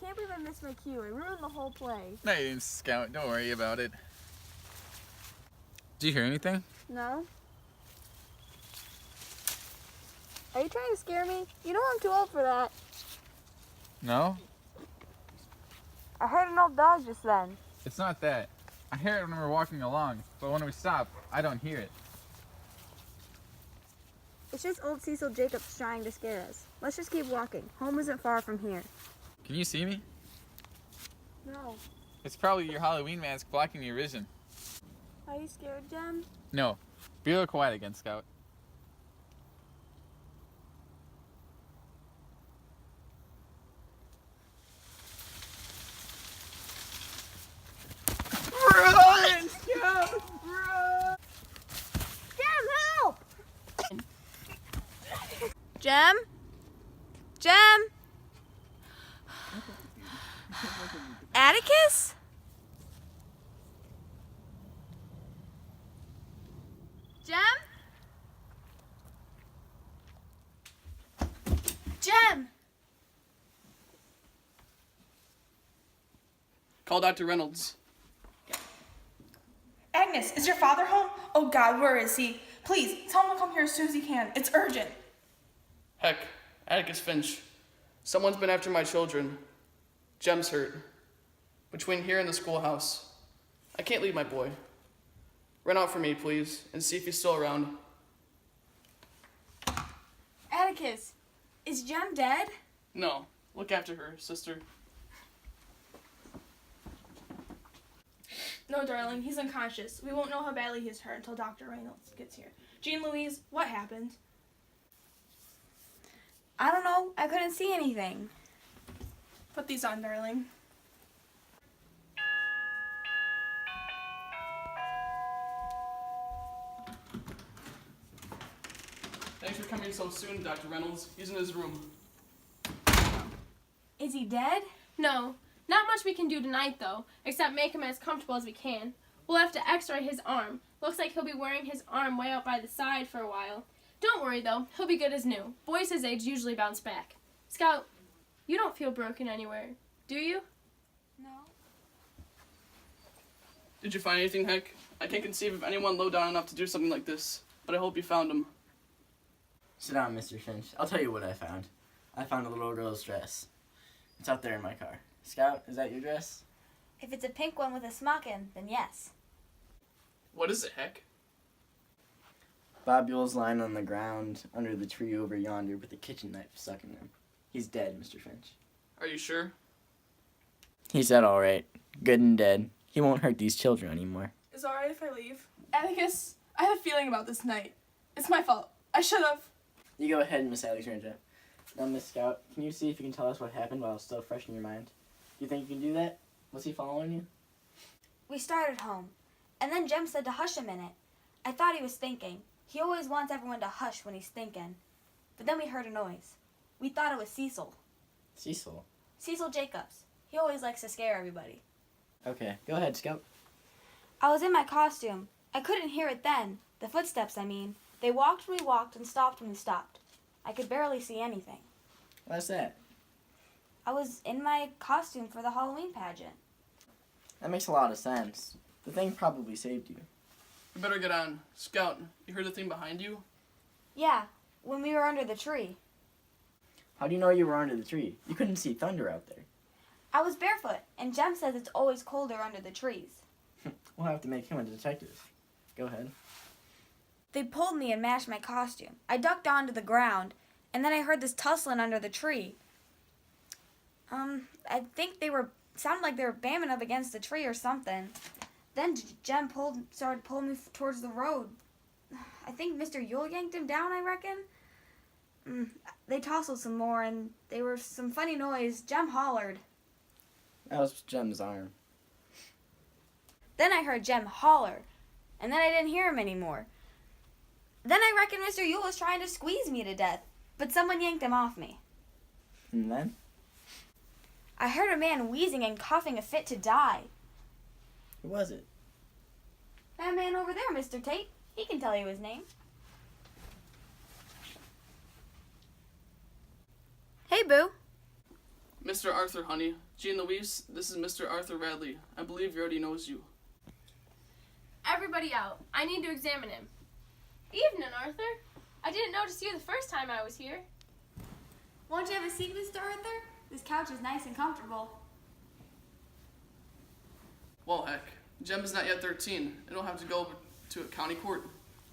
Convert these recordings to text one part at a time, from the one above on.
can't believe I missed my cue. I ruined the whole play. No, you didn't, Scout. Don't worry about it. Did you hear anything? No? Are you trying to scare me? You know I'm too old for that. No? I heard an old dog just then. It's not that. I hear it when we're walking along, but when we stop, I don't hear it. It's just old Cecil Jacobs trying to scare us. Let's just keep walking. Home isn't far from here. Can you see me? No. It's probably your Halloween mask blocking your vision. Are you scared, Jem? No. Be a little quiet again, Scout. Run, Scout! Run! Jem, help! Jem? Jem? Atticus? Jem? Jem! Call Dr. Reynolds. Agnes, is your father home? Oh God, where is he? Please, tell him to come here as soon as he can. It's urgent. Heck, Atticus Finch. Someone's been after my children. Jem's hurt. Between here and the schoolhouse. I can't leave my boy. Run out for me, please, and see if he's still around. Atticus, is Jem dead? No, look after her, sister. No, darling, he's unconscious. We won't know how badly he's hurt until Dr. Reynolds gets here. Jean Louise, what happened? I don't know. I couldn't see anything. Put these on, darling. Thanks for coming so soon, Dr. Reynolds. He's in his room. Is he dead? No, not much we can do tonight though, except make him as comfortable as we can. We'll have to x-ray his arm. Looks like he'll be wearing his arm way out by the side for a while. Don't worry though, he'll be good as new. Boys his age usually bounce back. Scout, you don't feel broken anywhere, do you? No. Did you find anything, Heck? I can't conceive of anyone low down enough to do something like this, but I hope you found him. Sit down, Mr. Finch. I'll tell you what I found. I found a little girl's dress. It's out there in my car. Scout, is that your dress? If it's a pink one with a smocking, then yes. What is it, Heck? Bob Yule's lying on the ground under the tree over yonder with a kitchen knife stuck in him. He's dead, Mr. Finch. Are you sure? He's dead, all right. Good and dead. He won't hurt these children anymore. Is it alright if I leave? Atticus, I have a feeling about this night. It's my fault. I should have. You go ahead, Miss Alexandra. Now, Miss Scout, can you see if you can tell us what happened while it's still fresh in your mind? Do you think you can do that? Was he following you? We started home, and then Jem said to hush a minute. I thought he was thinking. He always wants everyone to hush when he's thinking. But then we heard a noise. We thought it was Cecil. Cecil. Cecil Jacobs. He always likes to scare everybody. Okay, go ahead, Scout. I was in my costume. I couldn't hear it then. The footsteps, I mean. They walked when we walked and stopped when we stopped. I could barely see anything. What's that? I was in my costume for the Halloween pageant. That makes a lot of sense. The thing probably saved you. You better get on. Scout, you heard the thing behind you? Yeah, when we were under the tree. How do you know you were under the tree? You couldn't see thunder out there. I was barefoot, and Jem says it's always colder under the trees. We'll have to make him a detective. Go ahead. They pulled me and mashed my costume. I ducked onto the ground, and then I heard this tussling under the tree. I think sounded like they were bamming up against the tree or something. Then Jem started pulling me towards the road. I think Mr. Yule yanked him down, I reckon. They tussled some more, and there was some funny noise. Jem hollered. That was Jem's arm. Then I heard Jem holler, and then I didn't hear him anymore. Then I reckon Mr. Yule was trying to squeeze me to death, but someone yanked him off me. And then? I heard a man wheezing and coughing a fit to die. Who was it? That man over there, Mr. Tate. He can tell you his name. Hey, Boo. Mr. Arthur, honey. Jean Louise, this is Mr. Arthur Radley. I believe he already knows you. Everybody out. I need to examine him. Evening, Arthur. I didn't notice you the first time I was here. Won't you have a seat, Mr. Arthur? This couch is nice and comfortable. Well, heck, Jem is not yet 13, and will have to go to a county court.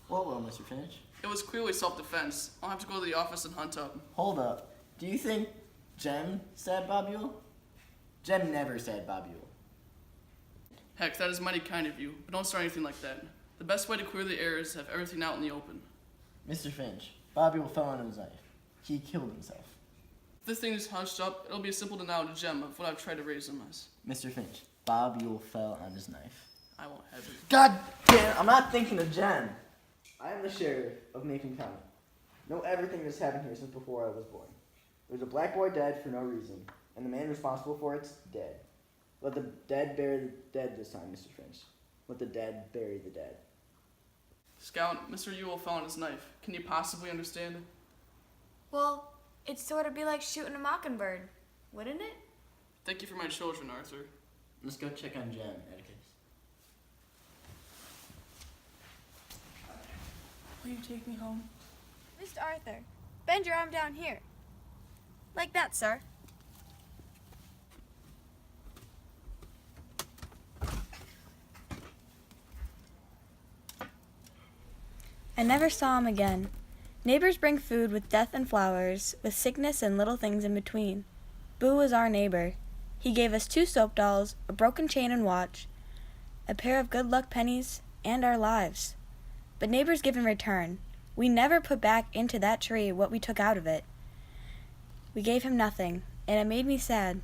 Well, Mr. Finch. It was clearly self-defense. I'll have to go to the office and hunt up. Hold up. Do you think Jem stabbed Bob Yule? Jem never stabbed Bob Yule. Heck, that is mighty kind of you, but don't start anything like that. The best way to clear the air is to have everything out in the open. Mr. Finch, Bob Yule fell on his knife. He killed himself. If this thing is hunched up, it'll be a simple denial to Jem of what I've tried to raise him as. Mr. Finch, Bob Yule fell on his knife. I won't have it. God damn, I'm not thinking of Jen. I am the sheriff of Macon County. Know everything that's happened here since before I was born. There's a black boy dead for no reason, and the man responsible for it's dead. Let the dead bury the dead this time, Mr. Finch. Let the dead bury the dead. Scout, Mr. Ewell fell on his knife. Can you possibly understand? Well, it'd sort of be like shooting a mockingbird, wouldn't it? Thank you for my children, Arthur. Let's go check on Jen, Atticus. Will you take me home? Mr. Arthur, bend your arm down here. Like that, sir. I never saw him again. Neighbors bring food with death and flowers, with sickness and little things in between. Boo was our neighbor. He gave us 2 soap dolls, a broken chain and watch, a pair of good luck pennies, and our lives. But neighbors give in return. We never put back into that tree what we took out of it. We gave him nothing, and it made me sad.